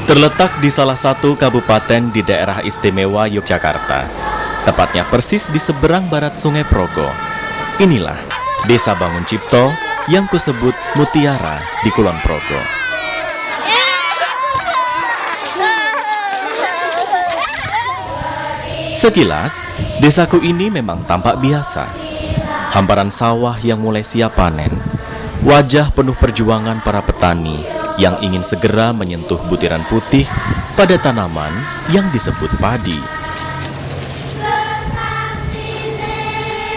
Terletak di salah satu kabupaten di daerah istimewa Yogyakarta, tepatnya persis di seberang barat Sungai Progo. Inilah Desa Bangun Cipto yang kusebut Mutiara di Kulon Progo. Sekilas, desaku ini memang tampak biasa. Hamparan sawah yang mulai siap panen, wajah penuh perjuangan para petani yang ingin segera menyentuh butiran putih pada tanaman yang disebut padi.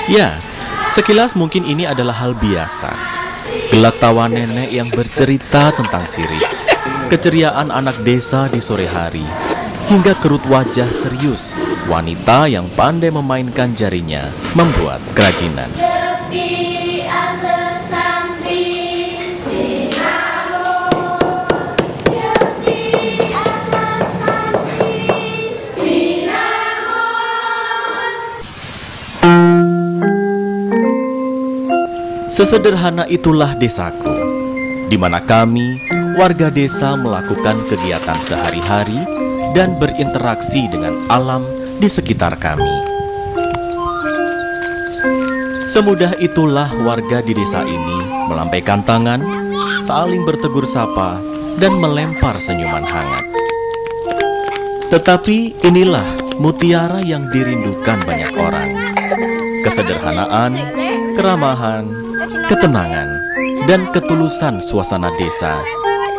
Ya, sekilas mungkin ini adalah hal biasa. Gelak tawa nenek yang bercerita tentang sirih, keceriaan anak desa di sore hari, hingga kerut wajah serius wanita yang pandai memainkan jarinya membuat kerajinan. Sesederhana itulah desaku, di mana kami, warga desa, melakukan kegiatan sehari-hari dan berinteraksi dengan alam di sekitar kami. Semudah itulah warga di desa ini melambaikan tangan, saling bertegur sapa, dan melempar senyuman hangat. Tetapi inilah mutiara yang dirindukan banyak orang. Kesederhanaan, keramahan, ketenangan, dan ketulusan suasana desa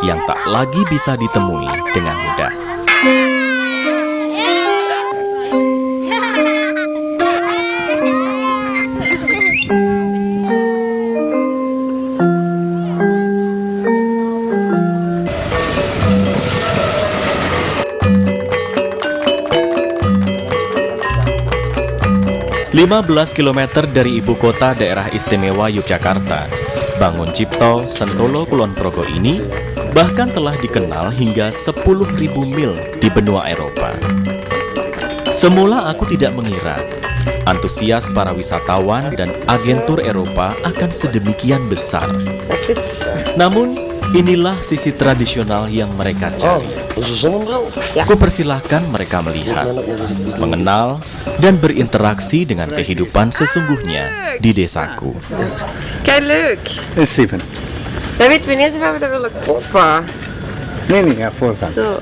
yang tak lagi bisa ditemui dengan mudah. Lima 15 km dari ibu kota daerah istimewa Yogyakarta, Bangun Cipto, Sentolo, Kulon Progo ini bahkan telah dikenal hingga 10.000 mil di benua Eropa. Semula aku tidak mengira antusias para wisatawan dan agen tur Eropa akan sedemikian besar. Namun, inilah sisi tradisional yang mereka cari. Aku persilahkan mereka melihat, mengenal, dan berinteraksi dengan kehidupan sesungguhnya di desaku. Kijk, leuk. Steven. Dan weten we niet eens waar we dat willen kopen. Nee, ja, voorkant. Zo.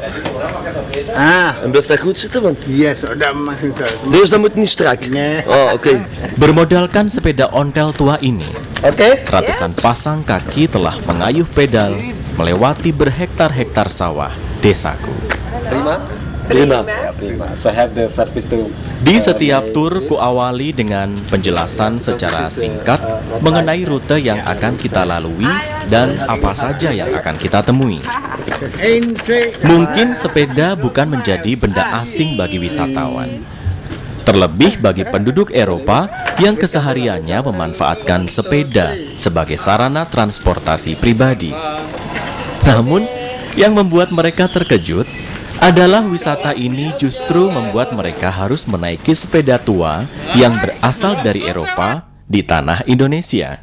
En blijft dat goed zitten? Want Yes, dat mag niet zo. dus dat moet niet strak. Nee. Oh, oké. Bermodalkan sepeda ontel tua ini, Oké. ratusan pasang kaki telah mengayuh pedal melewati berhektar-hektar sawah desaku. Prima. So have the service to. Di setiap tur kuawali dengan penjelasan secara singkat mengenai rute yang akan kita lalui dan apa saja yang akan kita temui. Mungkin sepeda bukan menjadi benda asing bagi wisatawan. Terlebih bagi penduduk Eropa yang kesehariannya memanfaatkan sepeda sebagai sarana transportasi pribadi. Namun, yang membuat mereka terkejut adalah wisata ini justru membuat mereka harus menaiki sepeda tua yang berasal dari Eropa di tanah Indonesia.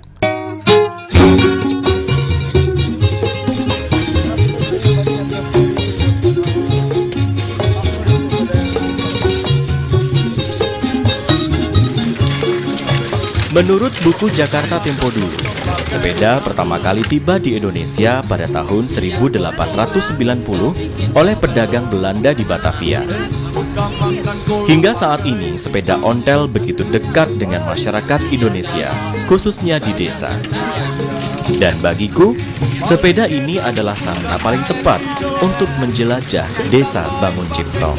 Menurut buku Jakarta Tempo dulu, sepeda pertama kali tiba di Indonesia pada tahun 1890 oleh pedagang Belanda di Batavia. Hingga saat ini, sepeda ontel begitu dekat dengan masyarakat Indonesia, khususnya di desa. Dan bagiku, sepeda ini adalah sarana paling tepat untuk menjelajah desa Bangun Cipto.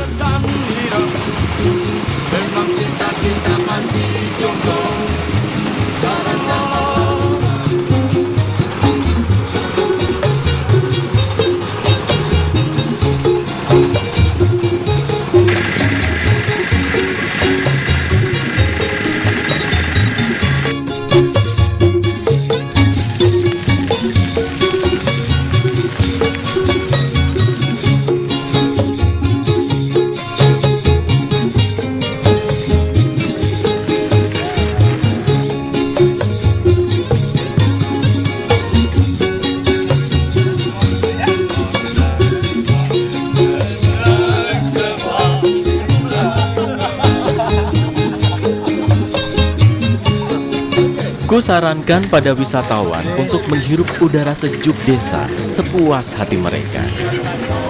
Kusarankan pada wisatawan untuk menghirup udara sejuk desa sepuas hati mereka.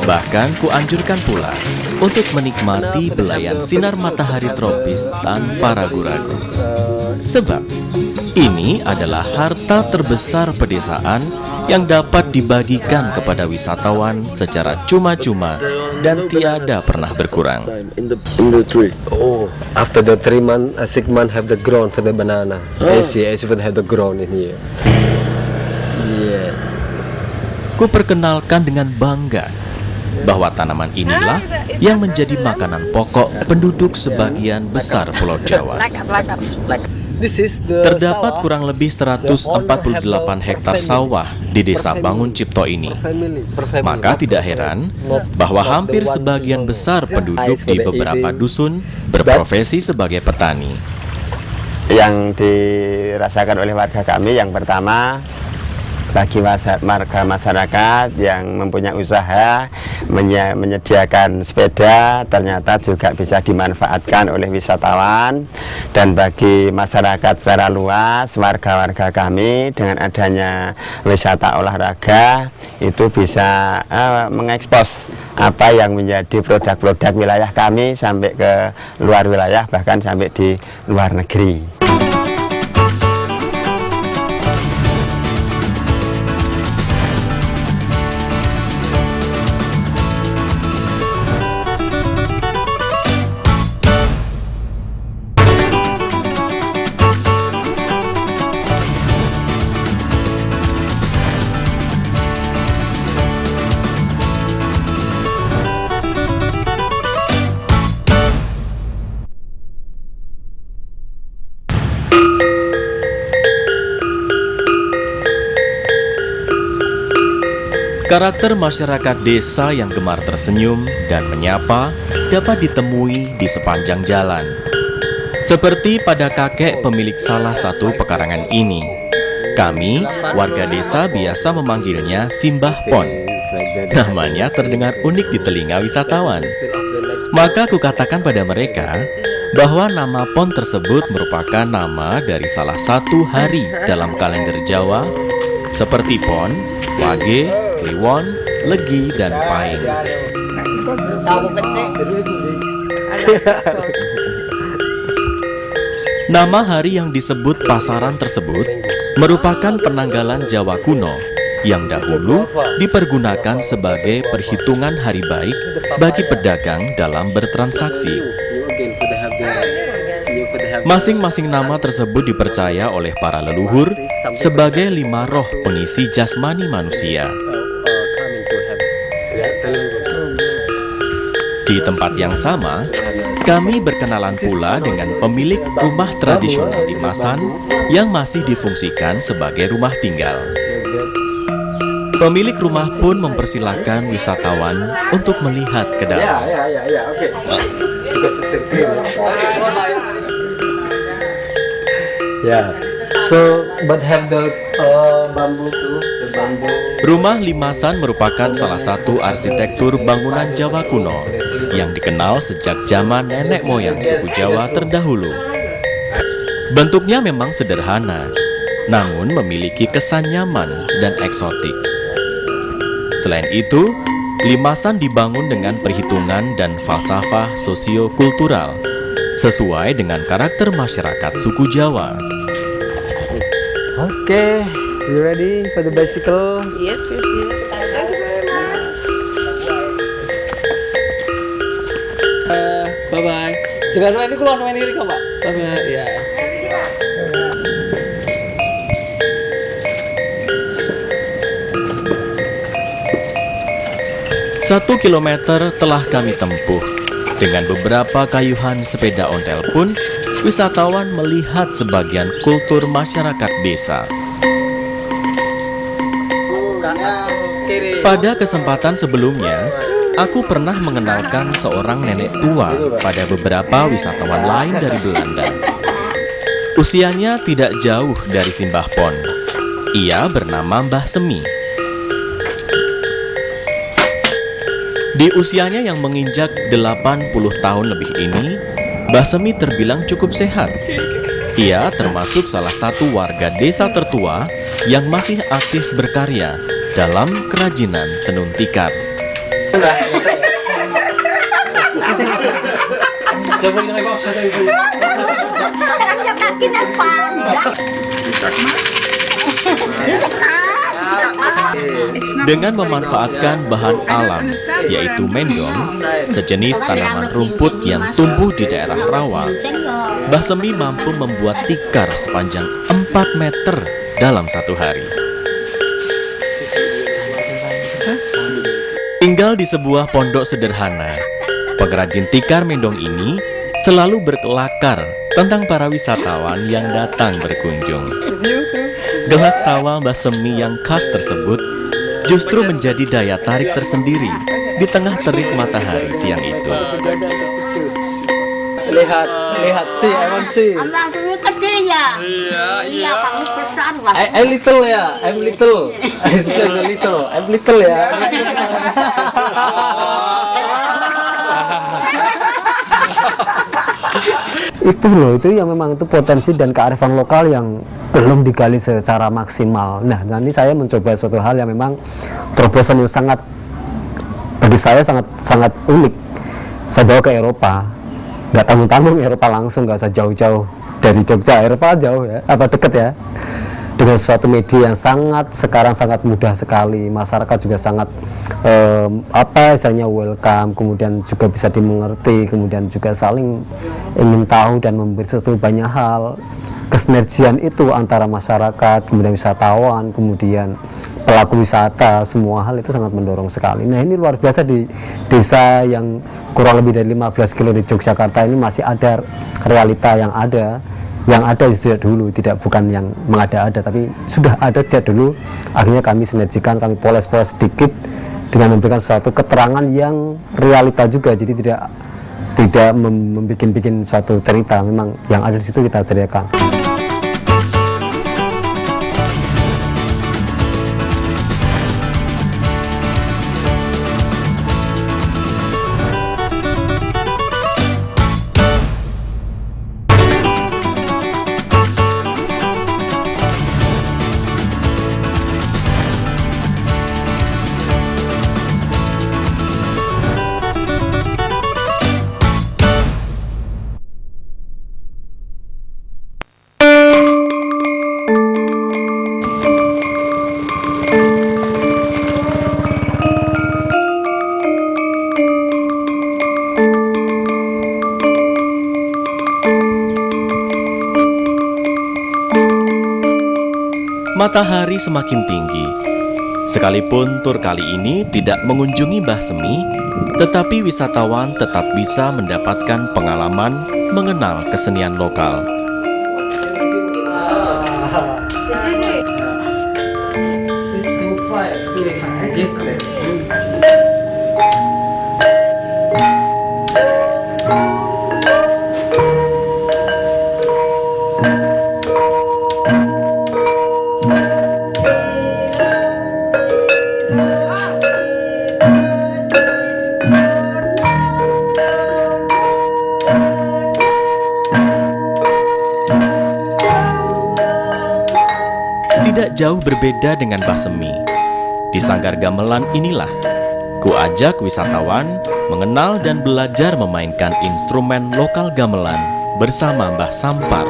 Bahkan kuanjurkan pula untuk menikmati belayan sinar matahari tropis tanpa ragu-ragu. Sebab ini adalah harta terbesar pedesaan yang dapat dibagikan kepada wisatawan secara cuma-cuma dan tiada pernah berkurang. In the tree. Oh, after the 6 months have the ground for the banana. As if it have the ground in here. Yes. Kuperkenalkan dengan bangga bahwa tanaman inilah yang menjadi makanan pokok penduduk sebagian besar Pulau Jawa. This is the Terdapat kurang lebih 148 hektar sawah di desa Bangun Cipto ini. Maka tidak heran bahwa hampir sebagian besar penduduk di beberapa dusun berprofesi sebagai petani. Yang dirasakan oleh warga kami yang pertama, bagi warga masyarakat yang mempunyai usaha menyediakan sepeda ternyata juga bisa dimanfaatkan oleh wisatawan, dan bagi masyarakat secara luas, warga-warga kami dengan adanya wisata olahraga itu bisa mengekspos apa yang menjadi produk-produk wilayah kami sampai ke luar wilayah, bahkan sampai di luar negeri. Karakter masyarakat desa yang gemar tersenyum dan menyapa dapat ditemui di sepanjang jalan. Seperti pada kakek pemilik salah satu pekarangan ini. Kami, warga desa, biasa memanggilnya Simbah Pon. Namanya terdengar unik di telinga wisatawan. Maka kukatakan pada mereka bahwa nama Pon tersebut merupakan nama dari salah satu hari dalam kalender Jawa, seperti Pon, Wage, Kliwon, Legi, dan Pahing. Nama hari yang disebut pasaran tersebut merupakan penanggalan Jawa kuno yang dahulu dipergunakan sebagai perhitungan hari baik bagi pedagang dalam bertransaksi. Masing-masing nama tersebut dipercaya oleh para leluhur sebagai 5 roh pengisi jasmani manusia. Di tempat yang sama, Kami berkenalan pula dengan pemilik rumah tradisional Limasan yang masih difungsikan sebagai rumah tinggal. Pemilik rumah pun mempersilahkan wisatawan untuk melihat ke dalam. Yeah. So, but have the bamboo too, the bamboo. Rumah Limasan merupakan salah satu arsitektur bangunan Jawa kuno yang dikenal sejak zaman nenek moyang suku Jawa terdahulu. Bentuknya memang sederhana, namun memiliki kesan nyaman dan eksotik. Selain itu, Limasan dibangun dengan perhitungan dan falsafah sosio-kultural sesuai dengan karakter masyarakat suku Jawa. Okay, you ready for the bicycle? Yes, yes, yes. Thank you very much. Bye bye. Jangan lupa ini keluar main diri kok, Pak. Bye bye. Ya. 1 kilometer telah kami tempuh. Dengan beberapa kayuhan sepeda ontel pun, wisatawan melihat sebagian kultur masyarakat desa. Pada kesempatan sebelumnya, aku pernah mengenalkan seorang nenek tua pada beberapa wisatawan lain dari Belanda. Usianya tidak jauh dari Simbah Pon. Ia bernama Mbah Semi. Di usianya yang menginjak 80 tahun lebih ini, Mbah Semi terbilang cukup sehat. Ia termasuk salah satu warga desa tertua yang masih aktif berkarya dalam kerajinan tenun tikar. Dengan memanfaatkan bahan alam, yaitu mendong, sejenis tanaman rumput yang tumbuh di daerah rawa, Mbah Semi mampu membuat tikar sepanjang 4 meter dalam satu hari. Tinggal di sebuah pondok sederhana, pengrajin tikar mendong ini selalu berkelakar tentang para wisatawan yang datang berkunjung. Gelak tawa Mbah Semi yang khas tersebut justru menjadi daya tarik tersendiri di tengah terik matahari siang itu. Lihat, see, I want see. Abang Semi kecil ya? Iya, kamu besar lah. I little ya, I'm little. I'm little ya. Itu loh, itu yang memang itu potensi dan kearifan lokal yang belum digali secara maksimal. Nah, nanti saya mencoba suatu hal yang memang terobosan yang sangat, bagi saya sangat unik. Saya bawa ke Eropa, nggak tanggung-tanggung Eropa langsung, nggak usah jauh-jauh dari Jogja. Eropa jauh ya, apa deket ya, dengan suatu media yang sekarang sangat mudah sekali. Masyarakat juga sangat welcome, kemudian juga bisa dimengerti, kemudian juga saling ingin tahu dan memberi suatu banyak hal. Kesinergian itu antara masyarakat, kemudian wisatawan, kemudian pelaku wisata, semua hal itu sangat mendorong sekali. Nah, ini luar biasa di desa yang kurang lebih dari 15 kilo di Yogyakarta ini masih ada realita yang ada sejak dulu, bukan yang mengada-ada, tapi sudah ada sejak dulu. Akhirnya kami sinergikan, kami poles-poles sedikit dengan memberikan suatu keterangan yang realita juga, jadi tidak membikin suatu cerita, memang yang ada di situ kita ceritakan. Matahari semakin tinggi. Sekalipun tur kali ini tidak mengunjungi Mbah Semi, tetapi wisatawan tetap bisa mendapatkan pengalaman mengenal kesenian lokal. Tidak jauh berbeda dengan Mbah Semi. Di Sanggar Gamelan inilah ku ajak wisatawan mengenal dan belajar memainkan instrumen lokal gamelan bersama Mbah Sampar.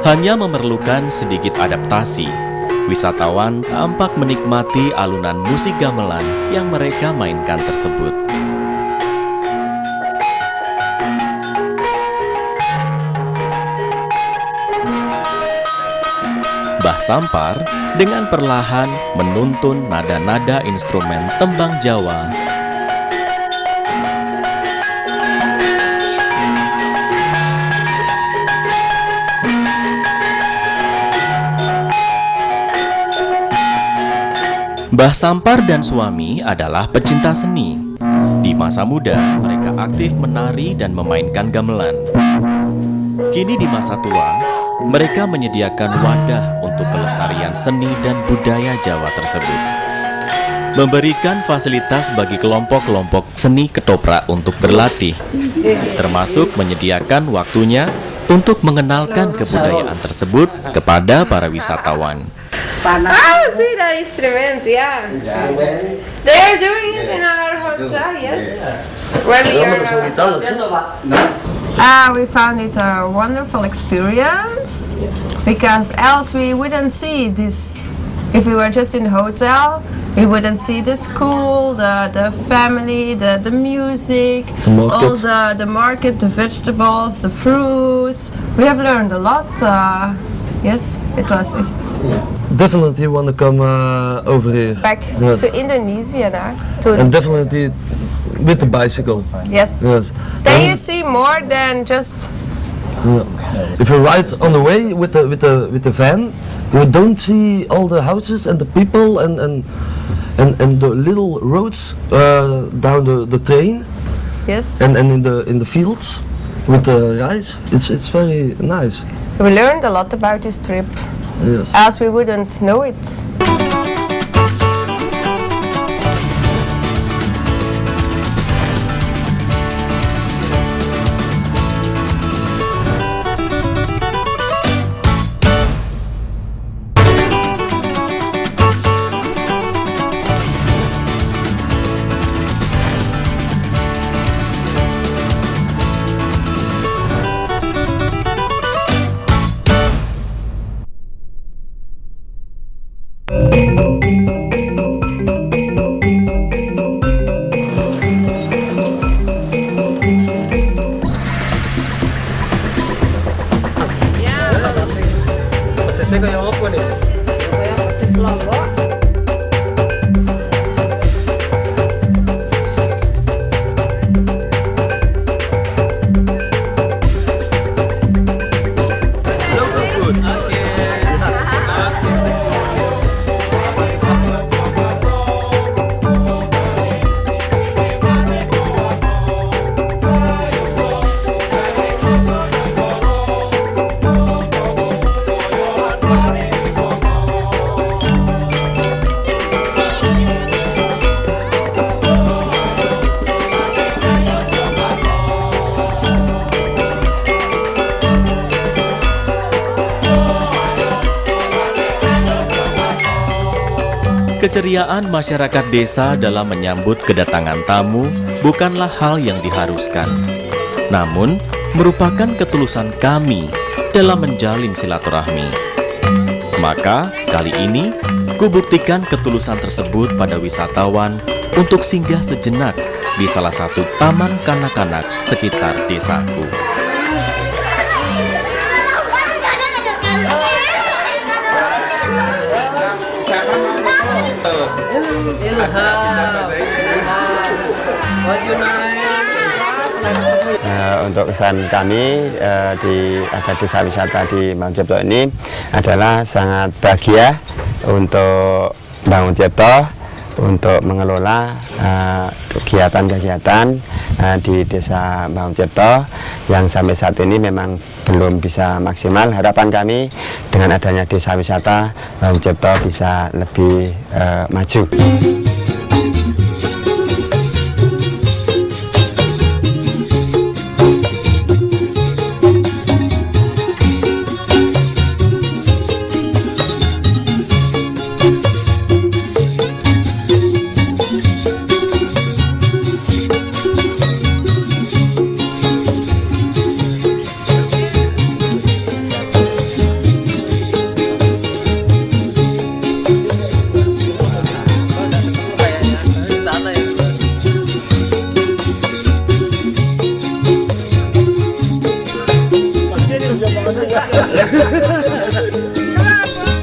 Hanya memerlukan sedikit adaptasi, wisatawan tampak menikmati alunan musik gamelan yang mereka mainkan tersebut. Mbah Sampar dengan perlahan menuntun nada-nada instrumen tembang Jawa. Mbah Sampar dan suami adalah pecinta seni. Di masa muda, mereka aktif menari dan memainkan gamelan. Kini di masa tua, mereka menyediakan wadah untuk kelestarian seni dan budaya Jawa tersebut. Memberikan fasilitas bagi kelompok-kelompok seni ketoprak untuk berlatih, termasuk menyediakan waktunya untuk mengenalkan kebudayaan tersebut kepada para wisatawan. See the instrument, yeah. They are doing it in our hotel, yes. When we are we found it a wonderful experience because else we wouldn't see this. If we were just in the hotel, we wouldn't see the school, the family, the music, all the market, the vegetables, the fruits. We have learned a lot. Yes, it was it. Definitely want to come over here. Back Yes. to Indonesia now. And definitely with the bicycle. Yes. Yes. Then you see more than just If you ride on the way with the van, you don't see all the houses and the people and the little roads down the train yes. and in the fields with the rice. It's very nice. We learned a lot about this trip, Yes. else we wouldn't know it. Keceriaan masyarakat desa dalam menyambut kedatangan tamu bukanlah hal yang diharuskan, namun merupakan ketulusan kami dalam menjalin silaturahmi. Maka kali ini kubuktikan ketulusan tersebut pada wisatawan untuk singgah sejenak di salah satu taman kanak-kanak sekitar desaku. Untuk kesan kami di ada desa wisata di Bangun Cipto ini adalah sangat bahagia untuk Bangun Cipto untuk mengelola kegiatan-kegiatan di desa Bangun Cipto yang sampai saat ini memang belum bisa maksimal. Harapan kami dengan adanya desa wisata Bangun Cipto bisa lebih maju.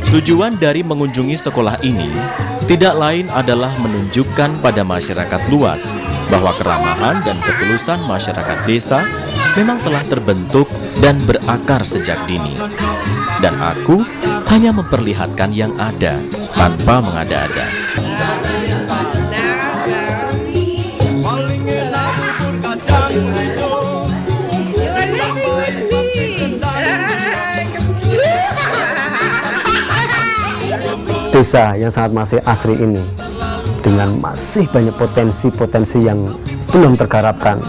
Tujuan dari mengunjungi sekolah ini tidak lain adalah menunjukkan pada masyarakat luas bahwa keramahan dan ketulusan masyarakat desa memang telah terbentuk dan berakar sejak dini. Dan aku hanya memperlihatkan yang ada tanpa mengada-ada. Desa yang sangat masih asri ini dengan masih banyak potensi-potensi yang belum tergarapkan.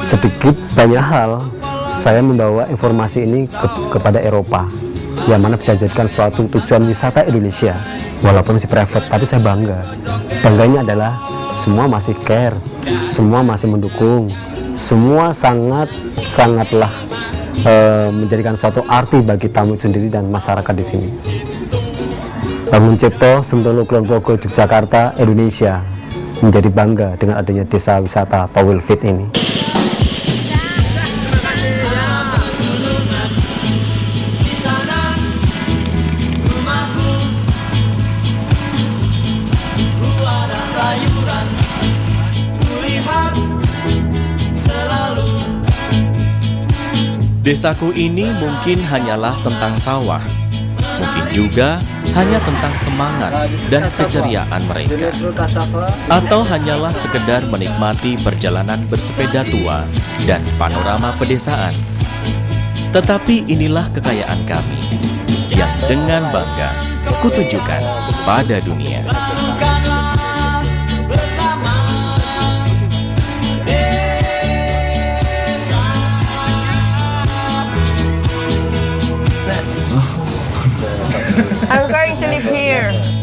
Sedikit banyak hal saya membawa informasi ini kepada Eropa yang mana bisa dijadikan suatu tujuan wisata Indonesia. Walaupun masih private, tapi saya bangga. Bangganya adalah semua masih care, semua masih mendukung, semua sangatlah menjadikan suatu arti bagi tamu sendiri dan masyarakat di sini. Bangun Cipto, Sentolo, Kulon Progo, Yogyakarta, Indonesia menjadi bangga dengan adanya desa wisata Towel Fit ini. Desaku ini mungkin hanyalah tentang sawah, mungkin juga hanya tentang semangat dan keceriaan mereka, atau hanyalah sekedar menikmati perjalanan bersepeda tua dan panorama pedesaan. Tetapi inilah kekayaan kami yang dengan bangga kutunjukkan pada dunia. I'm going to live here.